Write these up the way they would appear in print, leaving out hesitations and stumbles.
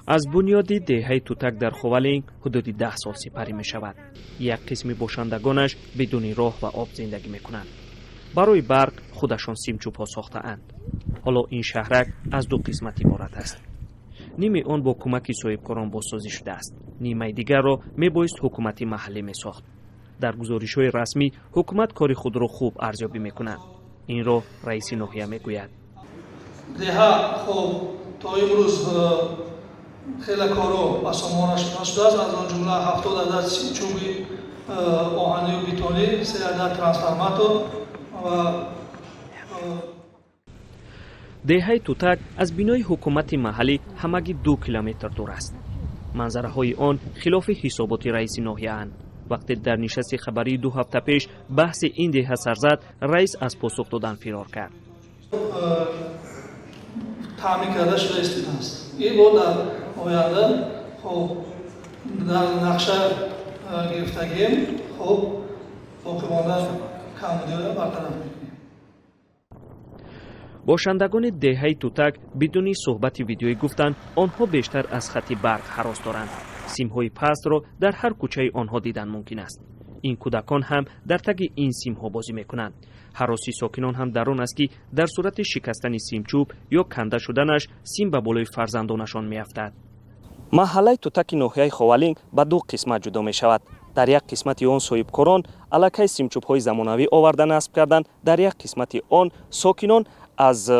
از بنیادی دهه توتک در خوالینگ حدود 10 سال سپری می شود. یک قسم باشندگانش بدون راه و آب زندگی می کنند. برای برق خودشان سیمچوب ها ساخته اند. حالا این شهرک از دو قسمت عبارت است. نیمه آن با کمک صاحبکاران بازسازی شده است. نیمه دیگر را می بایست حکومت محلی می ساخت. در گزارش‌های رسمی حکومت کار خود را خوب ارزیابی می کند. این را رئیس ناحیه می گوید. دهه خوب تا امروز خیلی کارو با سامانش شده است. از آن جمله 70 عدد سیمچوبی آهنی و بیتونی، 3 عدد ترانسفورماتور و دهه توتک از بینای حکومت محلی همگی 2 کیلومتر دور است. منظره های آن خلاف حسابات رئیس ناحیه اند. وقتی در نشست خبری 2 هفته پیش بحث این دهه سر زد، رئیس از پاسخ دادن فرار کرد. تعمیر کرده شده است. این بود در آینده در نقشه گرفتگیم باقی مانده کمبودی را برطرف میکنیم. باشندگان دهه توتک بدون صحبت ویدیویی گفتند آنها بیشتر از خط برق هراس دارند. سیم‌های پست را در هر کوچه آنها دیدن ممکن است. این کودکان هم در تگ این سیم‌ها بازی میکنند. هراسی ساکنان هم در آن است که در صورت شکستن سیمچوب یا کنده شدنش سیم به بالای فرزندانشان میافتد. محله توتک ناحیه خوالینگ به 2 قسمت جدا می شود. در یک قسمت آن صاحبکاران علاقه سیمچوب‌های زمانوی آورده نصب کردند. در یک قسمت آن ساکنان از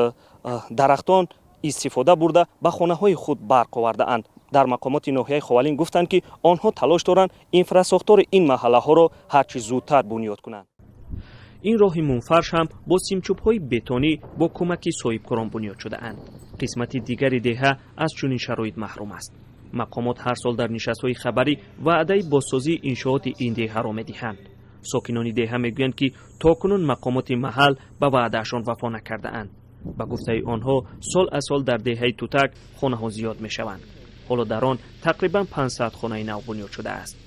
درختان استفاده برده به خانه‌های خود برق آورده اند. در مقامات ناحیه خوالینگ گفتند که آنها تلاش دارند اینفراساختار این محله ها را هرچی زودتر بنیاد کنند. این راه منفرش هم با سیمچوب‌های بتونی با کمک صاحبکاران بنیاد شده اند. قسمت دیگری دهه از چنین شرایط محروم است. مقامات هر سال در نشست‌های خبری وعده بازسازی انشاءات این دهه را می‌دهند. ساکنان دهه میگویند که تاکنون مقامات محل به وعدهشان وفا نکرده اند. به گفته آنها سال از سال در دهه توتک خانه‌ها زیاد می‌شوند. حالا در آن تقریباً 500 خانه نو بنیاد شده است.